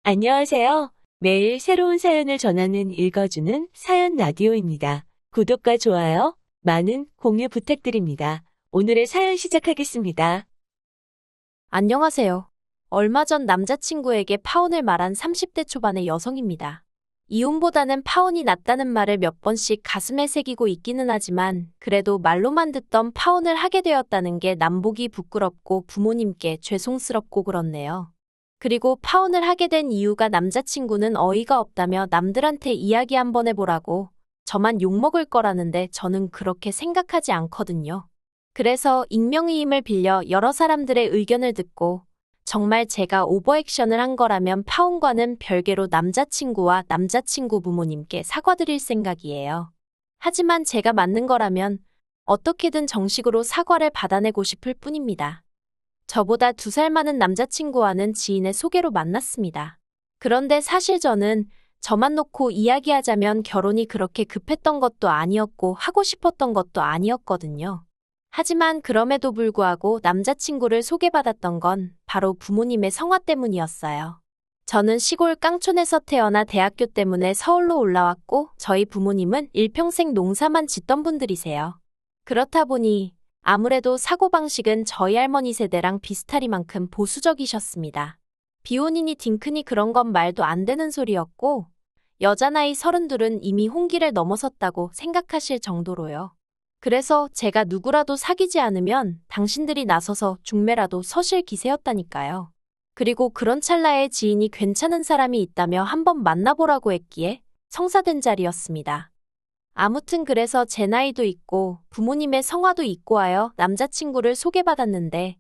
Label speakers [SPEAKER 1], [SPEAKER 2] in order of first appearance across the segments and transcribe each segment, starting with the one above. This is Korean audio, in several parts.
[SPEAKER 1] 안녕하세요. 매일 새로운 사연을 전하는 읽어주는 사연 라디오입니다. 구독과 좋아요, 많은 공유 부탁드립니다. 오늘의 사연 시작하겠습니다.
[SPEAKER 2] 안녕하세요. 얼마 전 남자친구에게 파혼을 말한 30대 초반의 여성입니다. 이혼보다는 파혼이 낫다는 말을 몇 번씩 가슴에 새기고 있기는 하지만 그래도 말로만 듣던 파혼을 하게 되었다는 게 남보기 부끄럽고 부모님께 죄송스럽고 그렇네요. 그리고 파혼을 하게 된 이유가 남자친구는 어이가 없다며 남들한테 이야기 한번 해보라고 저만 욕먹을 거라는데 저는 그렇게 생각하지 않거든요. 그래서 익명의 힘을 빌려 여러 사람들의 의견을 듣고 정말 제가 오버액션을 한 거라면 파혼과는 별개로 남자친구와 남자친구 부모님께 사과드릴 생각이에요. 하지만 제가 맞는 거라면 어떻게든 정식으로 사과를 받아내고 싶을 뿐입니다. 저보다 2살 많은 남자친구와는 지인의 소개로 만났습니다. 그런데 사실 저만 놓고 이야기하자면 결혼이 그렇게 급했던 것도 아니었고 하고 싶었던 것도 아니었거든요. 하지만 그럼에도 불구하고 남자친구를 소개받았던 건 바로 부모님의 성화 때문이었어요. 저는 시골 깡촌에서 태어나 대학교 때문에 서울로 올라왔고 저희 부모님은 일평생 농사만 짓던 분들이세요. 그렇다 보니 아무래도 사고방식은 저희 할머니 세대랑 비슷하리만큼 보수적이셨습니다. 비혼이니 딩크니 그런 건 말도 안 되는 소리였고 여자 나이 32은 이미 홍기를 넘어섰다고 생각하실 정도로요. 그래서 제가 누구라도 사귀지 않으면 당신들이 나서서 중매라도 서실 기세였다니까요. 그리고 그런 찰나에 지인이 괜찮은 사람이 있다며 한번 만나보라고 했기에 성사된 자리였습니다. 아무튼 그래서 제 나이도 있고 부모님의 성화도 있고 하여 남자친구를 소개받았는데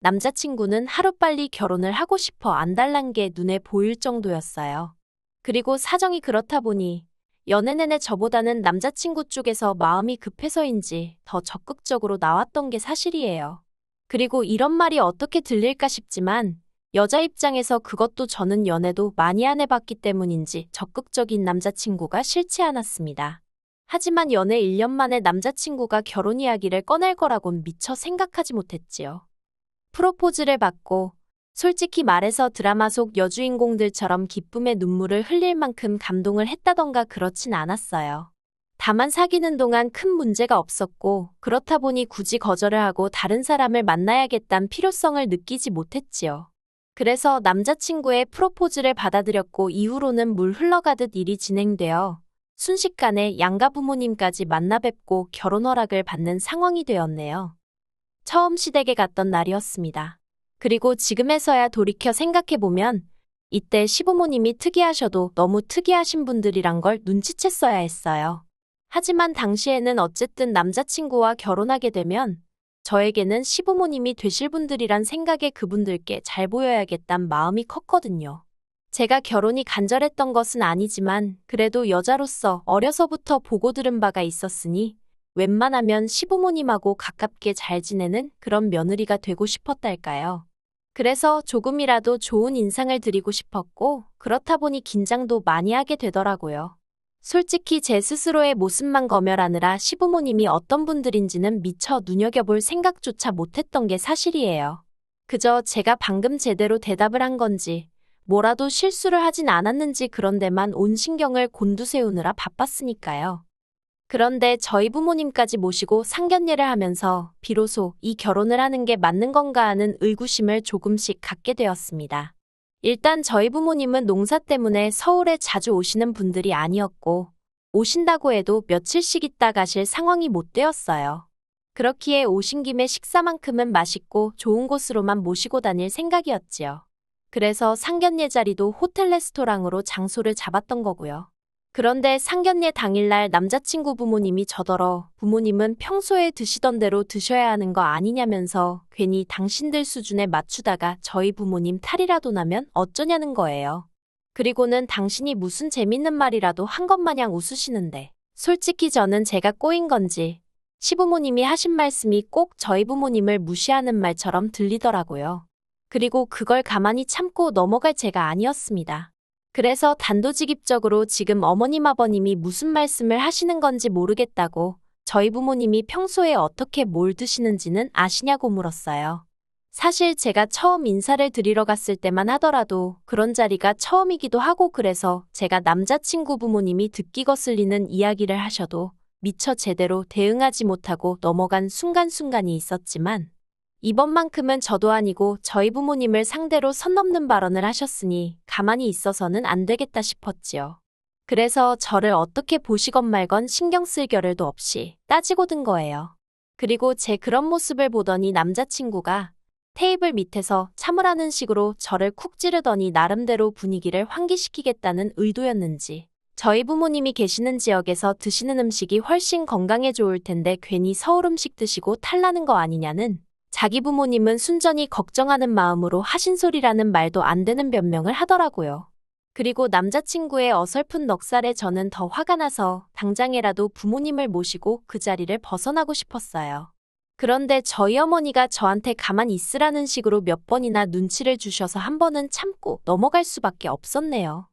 [SPEAKER 2] 남자친구는 하루빨리 결혼을 하고 싶어 안달난 게 눈에 보일 정도였어요. 그리고 사정이 그렇다 보니 연애 내내 저보다는 남자친구 쪽에서 마음이 급해서인지 더 적극적으로 나왔던 게 사실이에요. 그리고 이런 말이 어떻게 들릴까 싶지만 여자 입장에서 그것도 저는 연애도 많이 안 해봤기 때문인지 적극적인 남자친구가 싫지 않았습니다. 하지만 연애 1년 만에 남자친구가 결혼 이야기를 꺼낼 거라곤 미처 생각하지 못했지요. 프로포즈를 받고 솔직히 말해서 드라마 속 여주인공들처럼 기쁨의 눈물을 흘릴 만큼 감동을 했다던가 그렇진 않았어요. 다만 사귀는 동안 큰 문제가 없었고 그렇다 보니 굳이 거절을 하고 다른 사람을 만나야겠다는 필요성을 느끼지 못했지요. 그래서 남자친구의 프로포즈를 받아들였고 이후로는 물 흘러가듯 일이 진행되어 순식간에 양가 부모님까지 만나 뵙고 결혼 허락을 받는 상황이 되었네요. 처음 시댁에 갔던 날이었습니다. 그리고 지금에서야 돌이켜 생각해보면 이때 시부모님이 특이하셔도 너무 특이하신 분들이란 걸 눈치챘어야 했어요. 하지만 당시에는 어쨌든 남자친구와 결혼하게 되면 저에게는 시부모님이 되실 분들이란 생각에 그분들께 잘 보여야겠단 마음이 컸거든요. 제가 결혼이 간절했던 것은 아니지만 그래도 여자로서 어려서부터 보고 들은 바가 있었으니 웬만하면 시부모님하고 가깝게 잘 지내는 그런 며느리가 되고 싶었달까요. 그래서 조금이라도 좋은 인상을 드리고 싶었고 그렇다 보니 긴장도 많이 하게 되더라고요. 솔직히 제 스스로의 모습만 검열하느라 시부모님이 어떤 분들인지는 미처 눈여겨볼 생각조차 못했던 게 사실이에요. 그저 제가 방금 제대로 대답을 한 건지 뭐라도 실수를 하진 않았는지 그런 데만 온 신경을 곤두세우느라 바빴으니까요. 그런데 저희 부모님까지 모시고 상견례를 하면서 비로소 이 결혼을 하는 게 맞는 건가 하는 의구심을 조금씩 갖게 되었습니다. 일단 저희 부모님은 농사 때문에 서울에 자주 오시는 분들이 아니었고 오신다고 해도 며칠씩 있다 가실 상황이 못 되었어요. 그렇기에 오신 김에 식사만큼은 맛있고 좋은 곳으로만 모시고 다닐 생각이었지요. 그래서 상견례 자리도 호텔 레스토랑으로 장소를 잡았던 거고요. 그런데 상견례 당일날 남자친구 부모님이 저더러 부모님은 평소에 드시던 대로 드셔야 하는 거 아니냐면서 괜히 당신들 수준에 맞추다가 저희 부모님 탈이라도 나면 어쩌냐는 거예요. 그리고는 당신이 무슨 재밌는 말이라도 한 것 마냥 웃으시는데 솔직히 저는 제가 꼬인 건지 시부모님이 하신 말씀이 꼭 저희 부모님을 무시하는 말처럼 들리더라고요. 그리고 그걸 가만히 참고 넘어갈 제가 아니었습니다. 그래서 단도직입적으로 지금 어머님 아버님이 무슨 말씀을 하시는 건지 모르겠다고 저희 부모님이 평소에 어떻게 뭘 드시는지는 아시냐고 물었어요. 사실 제가 처음 인사를 드리러 갔을 때만 하더라도 그런 자리가 처음이기도 하고 그래서 제가 남자친구 부모님이 듣기 거슬리는 이야기를 하셔도 미처 제대로 대응하지 못하고 넘어간 순간순간이 있었지만 이번만큼은 저도 아니고 저희 부모님을 상대로 선 넘는 발언을 하셨으니 가만히 있어서는 안 되겠다 싶었지요. 그래서 저를 어떻게 보시건 말건 신경 쓸 겨를도 없이 따지고 든 거예요. 그리고 제 그런 모습을 보더니 남자친구가 테이블 밑에서 참으라는 식으로 저를 쿡 찌르더니 나름대로 분위기를 환기시키겠다는 의도였는지 저희 부모님이 계시는 지역에서 드시는 음식이 훨씬 건강에 좋을 텐데 괜히 서울 음식 드시고 탈나는 거 아니냐는 자기 부모님은 순전히 걱정하는 마음으로 하신 소리라는 말도 안 되는 변명을 하더라고요. 그리고 남자친구의 어설픈 넉살에 저는 더 화가 나서 당장이라도 부모님을 모시고 그 자리를 벗어나고 싶었어요. 그런데 저희 어머니가 저한테 가만히 있으라는 식으로 몇 번이나 눈치를 주셔서 한 번은 참고 넘어갈 수밖에 없었네요.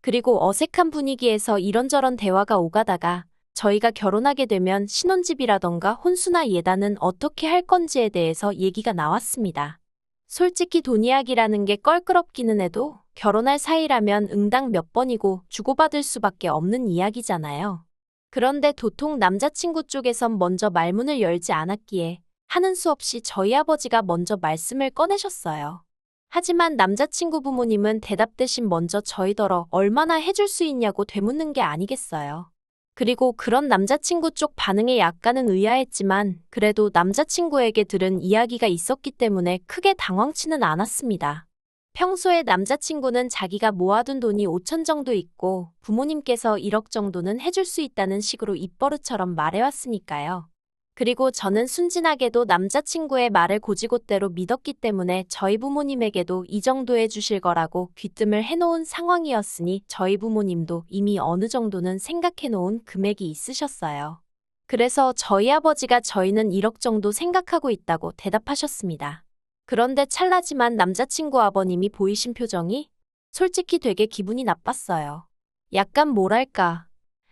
[SPEAKER 2] 그리고 어색한 분위기에서 이런저런 대화가 오가다가 저희가 결혼하게 되면 신혼집이라던가 혼수나 예단은 어떻게 할 건지에 대해서 얘기가 나왔습니다. 솔직히 돈 이야기라는 게 껄끄럽기는 해도 결혼할 사이라면 응당 몇 번이고 주고받을 수밖에 없는 이야기잖아요. 그런데 도통 남자친구 쪽에선 먼저 말문을 열지 않았기에 하는 수 없이 저희 아버지가 먼저 말씀을 꺼내셨어요. 하지만 남자친구 부모님은 대답 대신 먼저 저희더러 얼마나 해줄 수 있냐고 되묻는 게 아니겠어요. 그리고 그런 남자친구 쪽 반응에 약간은 의아했지만 그래도 남자친구에게 들은 이야기가 있었기 때문에 크게 당황치는 않았습니다. 평소에 남자친구는 자기가 모아둔 돈이 5천 정도 있고 부모님께서 1억 정도는 해줄 수 있다는 식으로 입버릇처럼 말해왔으니까요. 그리고 저는 순진하게도 남자친구의 말을 고지고대로 믿었기 때문에 저희 부모님에게도 이 정도 해주실 거라고 귀뜸을 해놓은 상황이었으니 저희 부모님도 이미 어느 정도는 생각해놓은 금액이 있으셨어요. 그래서 저희 아버지가 저희는 1억 정도 생각하고 있다고 대답하셨습니다. 그런데 찰나지만 남자친구 아버님이 보이신 표정이 솔직히 되게 기분이 나빴어요. 약간 뭐랄까,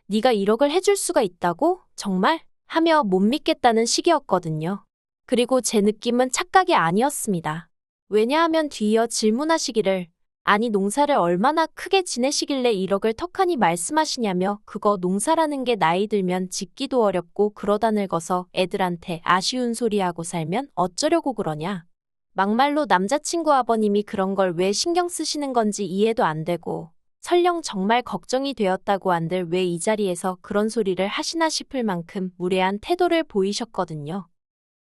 [SPEAKER 2] 네가 1억을 해줄 수가 있다고? 정말? 하며 못 믿겠다는 식이었거든요. 그리고 제 느낌은 착각이 아니었습니다. 왜냐하면 뒤이어 질문하시기를 아니 농사를 얼마나 크게 지내시길래 1억을 턱하니 말씀하시냐며 그거 농사라는 게 나이 들면 짓기도 어렵고 그러다 늙어서 애들한테 아쉬운 소리하고 살면 어쩌려고 그러냐. 막말로 남자친구 아버님이 그런 걸 왜 신경 쓰시는 건지 이해도 안 되고 설령 정말 걱정이 되었다고 한들 왜 이 자리에서 그런 소리를 하시나 싶을 만큼 무례한 태도를 보이셨거든요.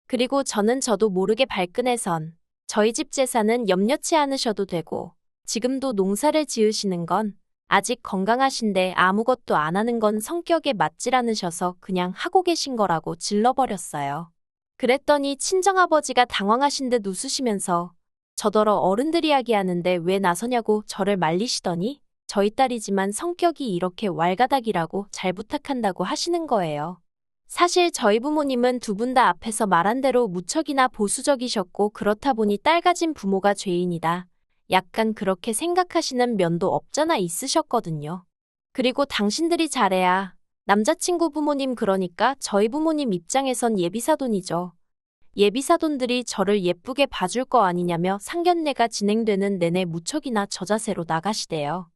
[SPEAKER 2] 그리고 저도 모르게 발끈해선 저희 집 재산은 염려치 않으셔도 되고 지금도 농사를 지으시는 건 아직 건강하신데 아무것도 안 하는 건 성격에 맞질 않으셔서 그냥 하고 계신 거라고 질러버렸어요. 그랬더니 친정아버지가 당황하신 듯 웃으시면서 저더러 어른들 이야기하는데 왜 나서냐고 저를 말리시더니 저희 딸이지만 성격이 이렇게 왈가닥이라고 잘 부탁한다고 하시는 거예요. 사실 저희 부모님은 두 분 다 앞에서 말한 대로 무척이나 보수적이셨고 그렇다 보니 딸 가진 부모가 죄인이다. 약간 그렇게 생각하시는 면도 없잖아 있으셨거든요. 그리고 당신들이 잘해야 남자친구 부모님 그러니까 저희 부모님 입장에선 예비사돈이죠. 예비사돈들이 저를 예쁘게 봐줄 거 아니냐며 상견례가 진행되는 내내 무척이나 저자세로 나가시대요.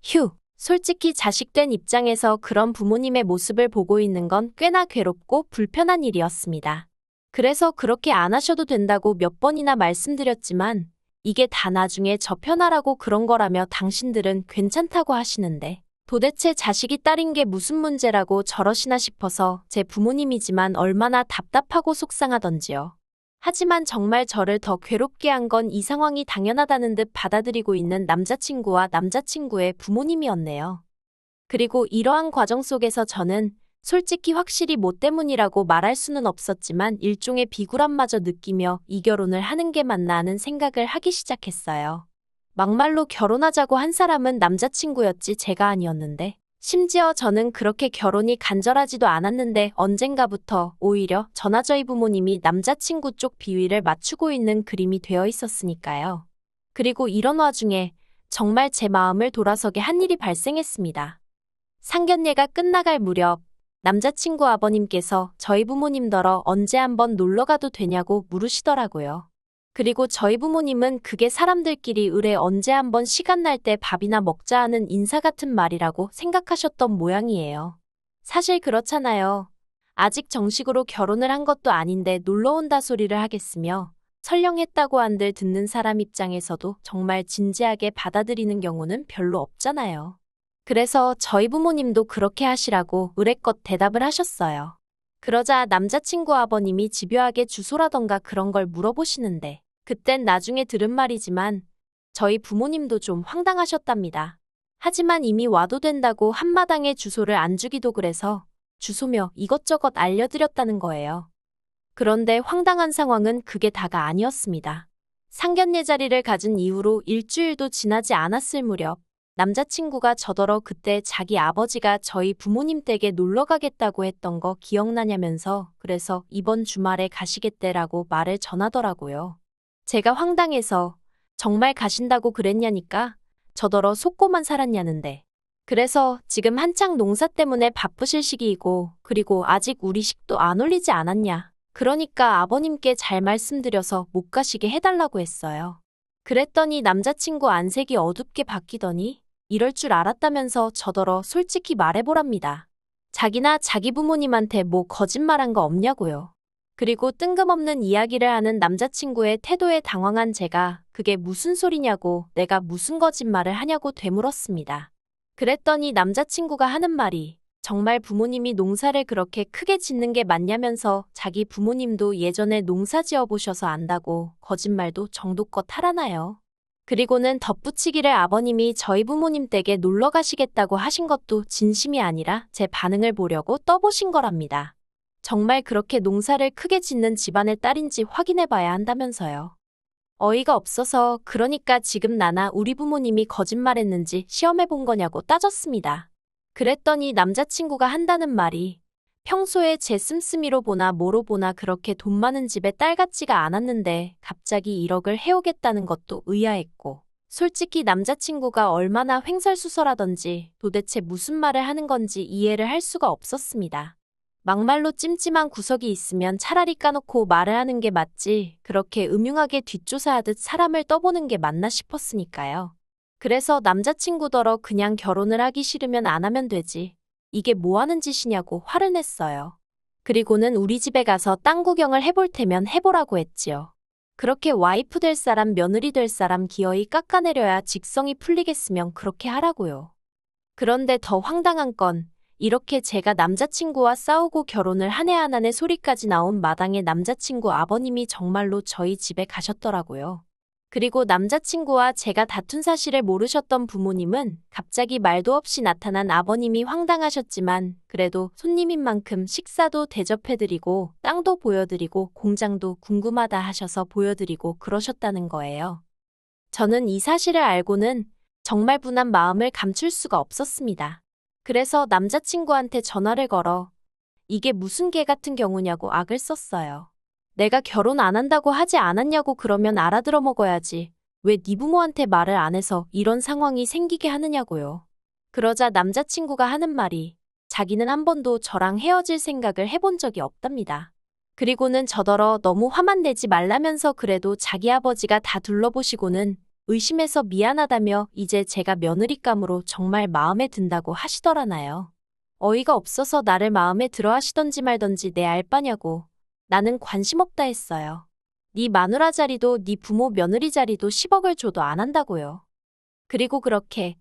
[SPEAKER 2] 휴, 솔직히 자식된 입장에서 그런 부모님의 모습을 보고 있는 건 꽤나 괴롭고 불편한 일이었습니다. 그래서 그렇게 안 하셔도 된다고 몇 번이나 말씀드렸지만 이게 다 나중에 저 편하라고 그런 거라며 당신들은 괜찮다고 하시는데 도대체 자식이 딸인 게 무슨 문제라고 저러시나 싶어서 제 부모님이지만 얼마나 답답하고 속상하던지요. 하지만 정말 저를 더 괴롭게 한 건 이 상황이 당연하다는 듯 받아들이고 있는 남자친구와 남자친구의 부모님이었네요. 그리고 이러한 과정 속에서 저는 솔직히 확실히 뭐 때문이라고 말할 수는 없었지만 일종의 비굴함마저 느끼며 이 결혼을 하는 게 맞나 하는 생각을 하기 시작했어요. 막말로 결혼하자고 한 사람은 남자친구였지 제가 아니었는데 심지어 저는 그렇게 결혼이 간절하지도 않았는데 언젠가부터 오히려 저나 저희 부모님이 남자친구 쪽 비위를 맞추고 있는 그림이 되어 있었으니까요. 그리고 이런 와중에 정말 제 마음을 돌아서게 한 일이 발생했습니다. 상견례가 끝나갈 무렵 남자친구 아버님께서 저희 부모님더러 언제 한번 놀러 가도 되냐고 물으시더라고요. 그리고 저희 부모님은 그게 사람들끼리 을에 언제 한번 시간 날 때 밥이나 먹자 하는 인사 같은 말이라고 생각하셨던 모양이에요. 사실 그렇잖아요. 아직 정식으로 결혼을 한 것도 아닌데 놀러 온다 소리를 하겠으며 설령 했다고 한들 듣는 사람 입장에서도 정말 진지하게 받아들이는 경우는 별로 없잖아요. 그래서 저희 부모님도 그렇게 하시라고 의뢰껏 대답을 하셨어요. 그러자 남자친구 아버님이 집요하게 주소라던가 그런 걸 물어보시는데 그땐 나중에 들은 말이지만 저희 부모님도 좀 황당하셨답니다. 하지만 이미 와도 된다고 한마당에 주소를 안 주기도 그래서 주소며 이것저것 알려드렸다는 거예요. 그런데 황당한 상황은 그게 다가 아니었습니다. 상견례 자리를 가진 이후로 일주일도 지나지 않았을 무렵 남자친구가 저더러 그때 자기 아버지가 저희 부모님 댁에 놀러 가겠다고 했던 거 기억나냐면서 그래서 이번 주말에 가시겠대라고 말을 전하더라고요. 제가 황당해서 정말 가신다고 그랬냐니까 저더러 속고만 살았냐는데. 그래서 지금 한창 농사 때문에 바쁘실 시기이고 그리고 아직 우리 식도 안 올리지 않았냐. 그러니까 아버님께 잘 말씀드려서 못 가시게 해달라고 했어요. 그랬더니 남자친구 안색이 어둡게 바뀌더니 이럴 줄 알았다면서 저더러 솔직히 말해보랍니다. 자기나 자기 부모님한테 뭐 거짓말한 거 없냐고요. 그리고 뜬금없는 이야기를 하는 남자친구의 태도에 당황한 제가 그게 무슨 소리냐고 내가 무슨 거짓말을 하냐고 되물었습니다. 그랬더니 남자친구가 하는 말이 정말 부모님이 농사를 그렇게 크게 짓는 게 맞냐면서 자기 부모님도 예전에 농사 지어보셔서 안다고 거짓말도 정도껏 하라나요. 그리고는 덧붙이기를 아버님이 저희 부모님 댁에 놀러 가시겠다고 하신 것도 진심이 아니라 제 반응을 보려고 떠보신 거랍니다. 정말 그렇게 농사를 크게 짓는 집안의 딸인지 확인해 봐야 한다면서요. 어이가 없어서 그러니까 지금 나나 우리 부모님이 거짓말했는지 시험해 본 거냐고 따졌습니다. 그랬더니 남자친구가 한다는 말이 평소에 제 씀씀이로 보나 뭐로 보나 그렇게 돈 많은 집에 딸 같지가 않았는데 갑자기 1억을 해오겠다는 것도 의아했고 솔직히 남자친구가 얼마나 횡설수설하던지 도대체 무슨 말을 하는 건지 이해를 할 수가 없었습니다. 막말로 찜찜한 구석이 있으면 차라리 까놓고 말을 하는 게 맞지 그렇게 음흉하게 뒷조사하듯 사람을 떠보는 게 맞나 싶었으니까요. 그래서 남자친구더러 그냥 결혼을 하기 싫으면 안 하면 되지. 이게 뭐 하는 짓이냐고 화를 냈어요. 그리고는 우리 집에 가서 땅 구경을 해볼 테면 해보라고 했지요. 그렇게 와이프 될 사람, 며느리 될 사람 기어이 깎아내려야 직성이 풀리겠으면 그렇게 하라고요. 그런데 더 황당한 건 이렇게 제가 남자친구와 싸우고 결혼을 한 해 안 한해 소리까지 나온 마당에 남자친구 아버님이 정말로 저희 집에 가셨더라고요. 그리고 남자친구와 제가 다툰 사실을 모르셨던 부모님은 갑자기 말도 없이 나타난 아버님이 황당하셨지만 그래도 손님인 만큼 식사도 대접해드리고 땅도 보여드리고 공장도 궁금하다 하셔서 보여드리고 그러셨다는 거예요. 저는 이 사실을 알고는 정말 분한 마음을 감출 수가 없었습니다. 그래서 남자친구한테 전화를 걸어 이게 무슨 개 같은 경우냐고 악을 썼어요. 내가 결혼 안 한다고 하지 않았냐고 그러면 알아들어 먹어야지. 왜 네 부모한테 말을 안 해서 이런 상황이 생기게 하느냐고요. 그러자 남자친구가 하는 말이 자기는 한 번도 저랑 헤어질 생각을 해본 적이 없답니다. 그리고는 저더러 너무 화만 내지 말라면서 그래도 자기 아버지가 다 둘러보시고는 의심해서 미안하다며 이제 제가 며느리감으로 정말 마음에 든다고 하시더라나요. 어이가 없어서 나를 마음에 들어 하시던지 말던지 내 알바냐고. 나는 관심 없다 했어요. 네 마누라 자리도 네 부모 며느리 자리도 10억을 줘도 안 한다고요. 그리고 그렇게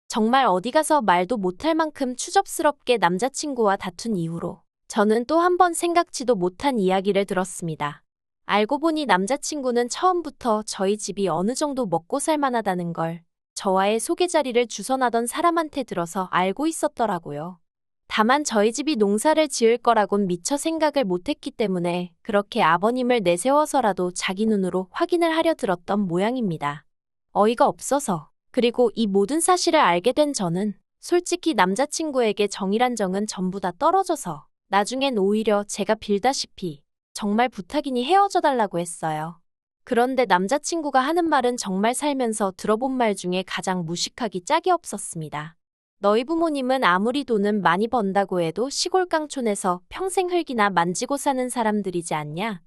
[SPEAKER 2] 정말 어디 가서 말도 못할 만큼 추접스럽게 남자친구와 다툰 이후로 저는 또 한 번 생각지도 못한 이야기를 들었습니다. 알고 보니 남자친구는 처음부터 저희 집이 어느 정도 먹고 살만하다는 걸 저와의 소개 자리를 주선하던 사람한테 들어서 알고 있었더라고요. 다만 저희 집이 농사를 지을 거라곤 미처 생각을 못했기 때문에 그렇게 아버님을 내세워서라도 자기 눈으로 확인을 하려 들었던 모양입니다. 어이가 없어서 그리고 이 모든 사실을 알게 된 저는 솔직히 남자친구에게 정이란 정은 전부 다 떨어져서 나중엔 오히려 제가 빌다시피 정말 부탁이니 헤어져 달라고 했어요. 그런데 남자친구가 하는 말은 정말 살면서 들어본 말 중에 가장 무식하기 짝이 없었습니다. 너희 부모님은 아무리 돈은 많이 번다고 해도 시골 깡촌에서 평생 흙이나 만지고 사는 사람들이지 않냐?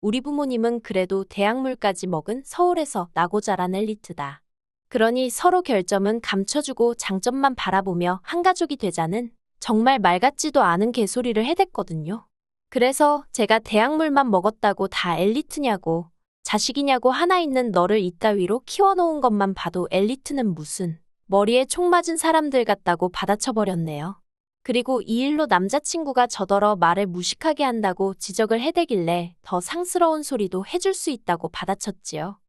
[SPEAKER 2] 우리 부모님은 그래도 대학물까지 먹은 서울에서 나고 자란 엘리트다. 그러니 서로 결점은 감춰주고 장점만 바라보며 한 가족이 되자는 정말 말 같지도 않은 개소리를 해댔거든요. 그래서 제가 대학물만 먹었다고 다 엘리트냐고, 자식이냐고 하나 있는 너를 이따위로 키워놓은 것만 봐도 엘리트는 무슨 머리에 총 맞은 사람들 같다고 받아쳐버렸네요. 그리고 이 일로 남자친구가 저더러 말을 무식하게 한다고 지적을 해대길래 더 상스러운 소리도 해줄 수 있다고 받아쳤지요.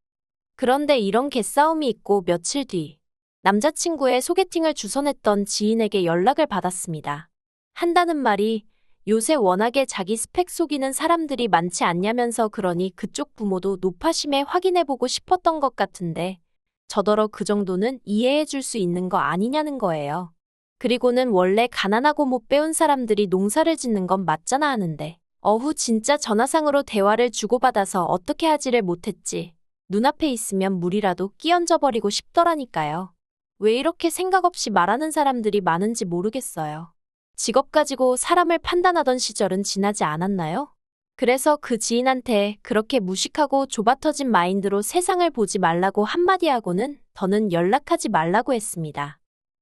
[SPEAKER 2] 그런데 이런 개싸움이 있고 며칠 뒤 남자친구의 소개팅을 주선했던 지인에게 연락을 받았습니다. 한다는 말이 요새 워낙에 자기 스펙 속이는 사람들이 많지 않냐면서 그러니 그쪽 부모도 노파심에 확인해보고 싶었던 것 같은데 저더러 그 정도는 이해해줄 수 있는 거 아니냐는 거예요. 그리고는 원래 가난하고 못 배운 사람들이 농사를 짓는 건 맞잖아 하는데 어후 진짜 전화상으로 대화를 주고받아서 어떻게 하지를 못했지. 눈앞에 있으면 물이라도 끼얹어 버리고 싶더라니까요. 왜 이렇게 생각 없이 말하는 사람들이 많은지 모르겠어요. 직업 가지고 사람을 판단하던 시절은 지나지 않았나요? 그래서 그 지인한테 그렇게 무식하고 좁아터진 마인드로 세상을 보지 말라고 한마디 하고는 더는 연락하지 말라고 했습니다.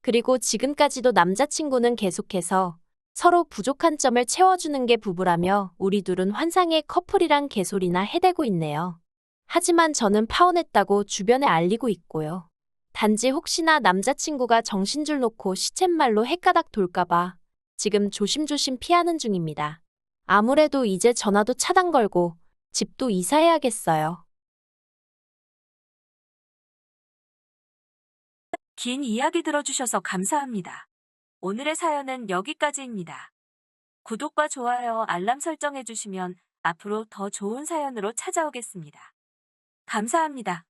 [SPEAKER 2] 그리고 지금까지도 남자친구는 계속해서 서로 부족한 점을 채워주는 게 부부라며 우리 둘은 환상의 커플이란 개소리나 해대고 있네요. 하지만 저는 파혼했다고 주변에 알리고 있고요. 단지 혹시나 남자친구가 정신줄 놓고 시쳇말로 헷가닥 돌까봐 지금 조심조심 피하는 중입니다. 아무래도 이제 전화도 차단 걸고 집도 이사해야겠어요.
[SPEAKER 1] 긴 이야기 들어주셔서 감사합니다. 오늘의 사연은 여기까지입니다. 구독과 좋아요, 알람 설정해주시면 앞으로 더 좋은 사연으로 찾아오겠습니다. 감사합니다.